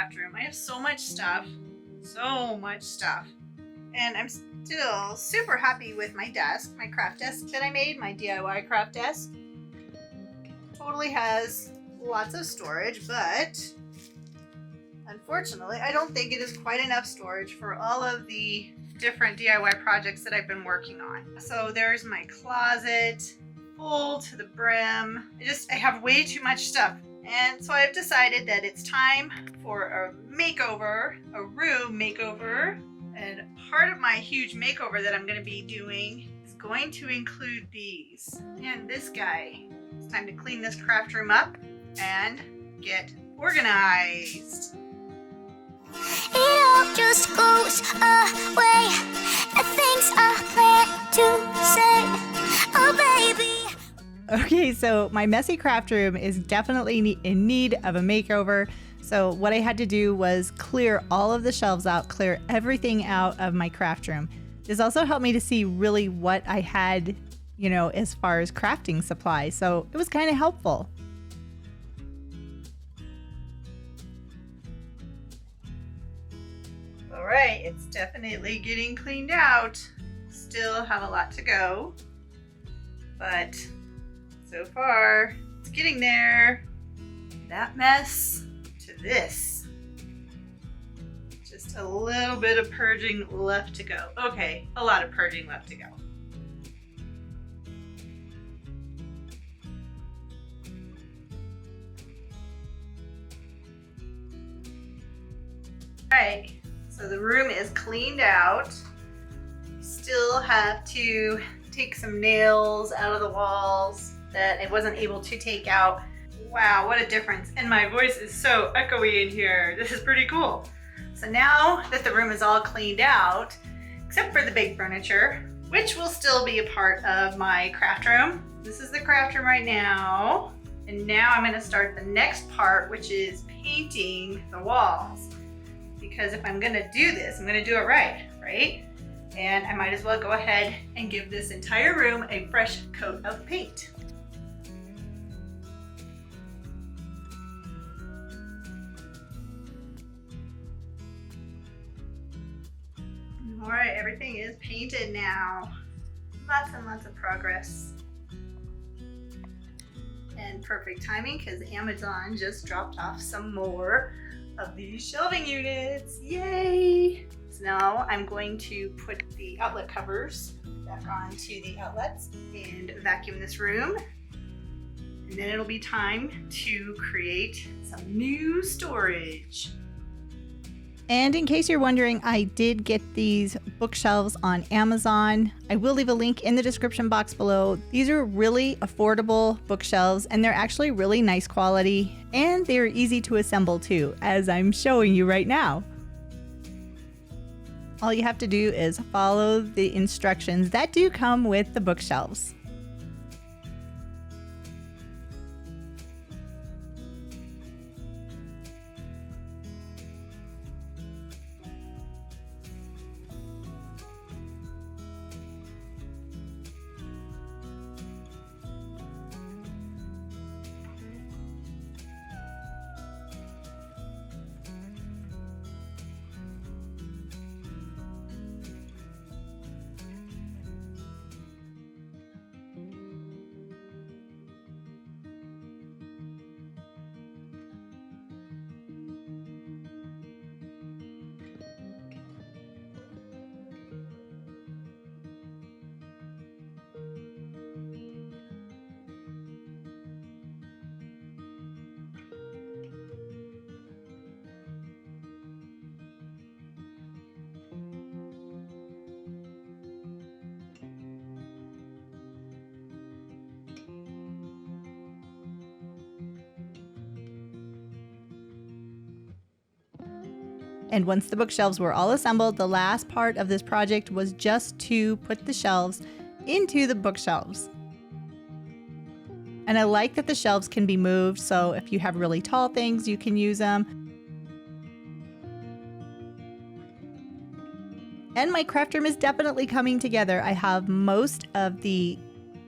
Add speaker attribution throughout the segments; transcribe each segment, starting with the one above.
Speaker 1: craft room. I have so much stuff, and I'm still super happy with my desk, my craft desk that I made, my DIY craft desk. Totally has lots of storage, but unfortunately, I don't think it is quite enough storage for all of the different DIY projects that I've been working on. So there's my closet, full to the brim. I have way too much stuff. And so I've decided that it's time for a makeover, a room makeover. And part of my huge makeover that I'm going to be doing is going to include these. And this guy. It's time to clean this craft room up and get organized.
Speaker 2: It all just goes away. The things I plan to say, oh baby.
Speaker 3: Okay, so my messy craft room is definitely in need of a makeover. So what I had to do was clear all of the shelves out, clear everything out of my craft room. This also helped me to see really what I had, you know, as far as crafting supplies. So it was kind of helpful.
Speaker 1: All right, it's definitely getting cleaned out. Still have a lot to go, but so far it's getting there. That mess to this. Just a little bit of purging left to go. Okay, a lot of purging left to go. All right. So the room is cleaned out. Still have to take some nails out of the walls that I wasn't able to take out. Wow, what a difference. And my voice is so echoey in here. This is pretty cool. So now that the room is all cleaned out, except for the big furniture, which will still be a part of my craft room. This is the craft room right now. And now I'm gonna start the next part, which is painting the walls. Because if I'm gonna do this, I'm gonna do it right? And I might as well go ahead and give this entire room a fresh coat of paint. All right, everything is painted now. Lots and lots of progress. And perfect timing because Amazon just dropped off some more of these shelving units. Yay! So now I'm going to put the outlet covers back onto the outlets and vacuum this room. And then it'll be time to create some new storage.
Speaker 3: And in case you're wondering, I did get these bookshelves on Amazon. I will leave a link in the description box below. These are really affordable bookshelves and they're actually really nice quality and they're easy to assemble too, as I'm showing you right now. All you have to do is follow the instructions that do come with the bookshelves. And once the bookshelves were all assembled, the last part of this project was just to put the shelves into the bookshelves. And I like that the shelves can be moved, so if you have really tall things, you can use them. And my craft room is definitely coming together. I have most of the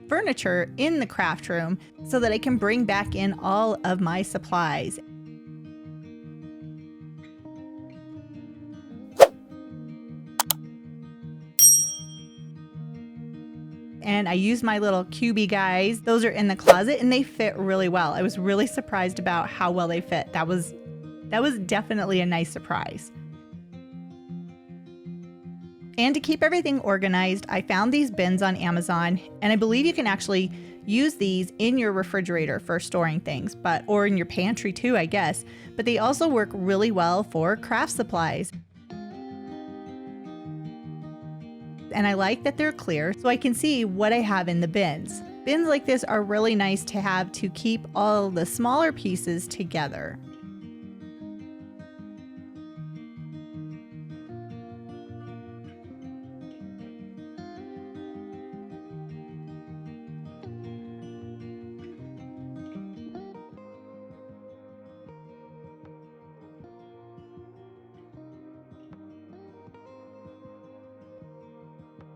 Speaker 3: furniture in the craft room so that I can bring back in all of my supplies. and I used my little cubey guys. Those are in the closet and they fit really well. I was really surprised about how well they fit. That was definitely a nice surprise. And to keep everything organized, I found these bins on Amazon, and I believe you can actually use these in your refrigerator for storing things, or in your pantry too, I guess. But they also work really well for craft supplies. And I like that they're clear so I can see what I have in the bins. Bins like this are really nice to have to keep all the smaller pieces together.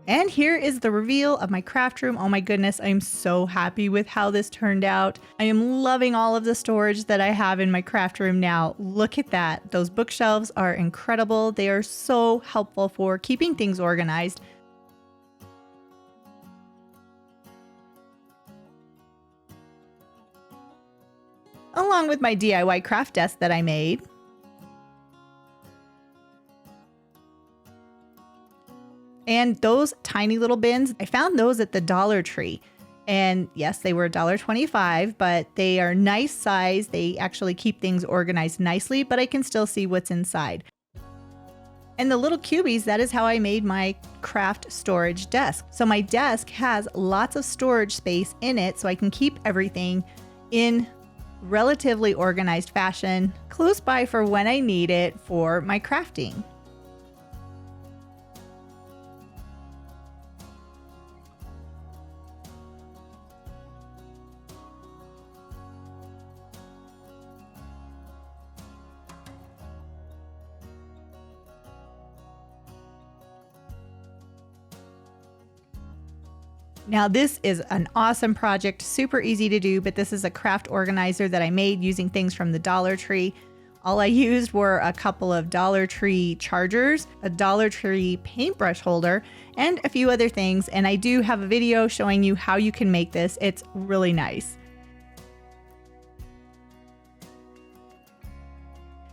Speaker 3: And here is the reveal of my craft room. Oh my goodness, I am so happy with how this turned out. I am loving all of the storage that I have in my craft room now. Look at that. Those bookshelves are incredible. They are so helpful for keeping things organized. Along with my DIY craft desk that I made. And those tiny little bins, I found those at the Dollar Tree. And yes, they were $1.25, but they are nice size. They actually keep things organized nicely, but I can still see what's inside. And the little cubies, that is how I made my craft storage desk. So my desk has lots of storage space in it, so I can keep everything in relatively organized fashion, close by for when I need it for my crafting. Now this is an awesome project, super easy to do, but this is a craft organizer that I made using things from the Dollar Tree. All I used were a couple of Dollar Tree chargers, a Dollar Tree paintbrush holder, and a few other things. And I do have a video showing you how you can make this. It's really nice.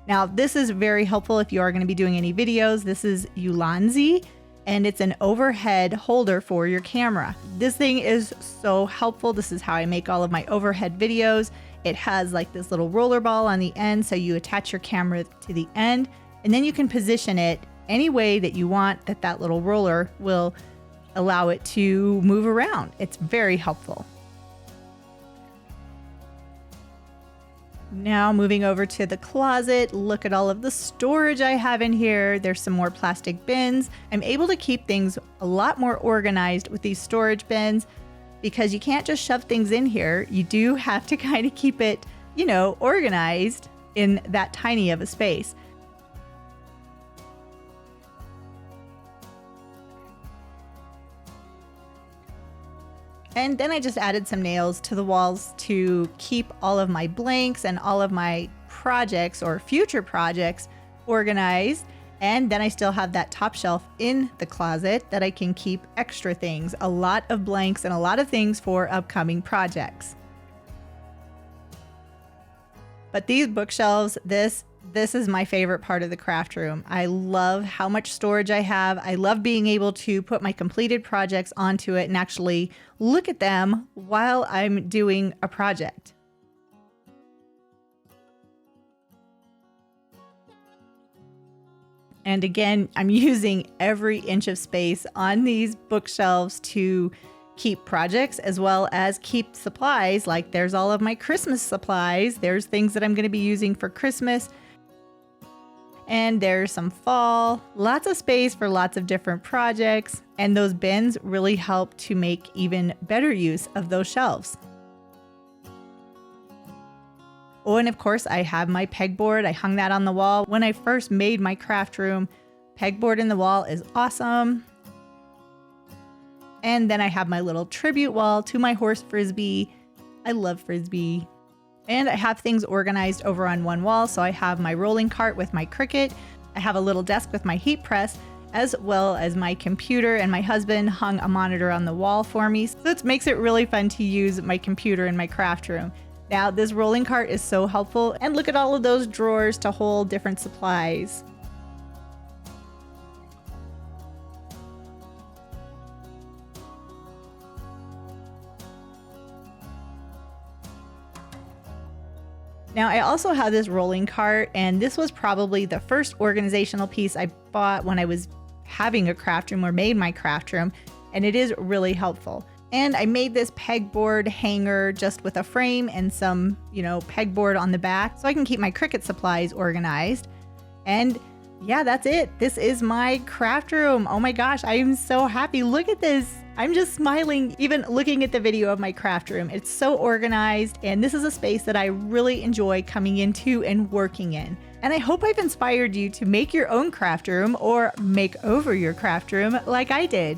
Speaker 3: Now this is very helpful if you are going to be doing any videos. This is Ulanzi. And it's an overhead holder for your camera. This thing is so helpful. This is how I make all of my overhead videos. It has like this little roller ball on the end, so you attach your camera to the end, and then you can position it any way that you want that little roller will allow it to move around. It's very helpful. Now moving over to the closet, look at all of the storage I have in here. There's some more plastic bins. I'm able to keep things a lot more organized with these storage bins because you can't just shove things in here. You do have to kind of keep it, organized in that tiny of a space. And then I just added some nails to the walls to keep all of my blanks and all of my projects or future projects organized. And then I still have that top shelf in the closet that I can keep extra things, a lot of blanks and a lot of things for upcoming projects. But these bookshelves, this is my favorite part of the craft room. I love how much storage I have. I love being able to put my completed projects onto it and actually look at them while I'm doing a project. And again, I'm using every inch of space on these bookshelves to keep projects as well as keep supplies. Like there's all of my Christmas supplies. There's things that I'm going to be using for Christmas. And there's some fall, lots of space for lots of different projects. And those bins really help to make even better use of those shelves. Oh, and of course I have my pegboard. I hung that on the wall. When I first made my craft room, pegboard in the wall is awesome. And then I have my little tribute wall to my horse Frisbee. I love Frisbee. And I have things organized over on one wall. So I have my rolling cart with my Cricut. I have a little desk with my heat press. as well as my computer, and my husband hung a monitor on the wall for me. So it makes it really fun to use my computer in my craft room. Now, this rolling cart is so helpful, and look at all of those drawers to hold different supplies. Now, I also have this rolling cart, and this was probably the first organizational piece I bought when I was having a craft room or made my craft room, and it is really helpful. And I made this pegboard hanger just with a frame and some, pegboard on the back so I can keep my Cricut supplies organized. And yeah, that's it. This is my craft room. Oh my gosh, I am so happy. Look at this. I'm just smiling even looking at the video of my craft room. It's so organized, and this is a space that I really enjoy coming into and working in. And I hope I've inspired you to make your own craft room or make over your craft room like I did.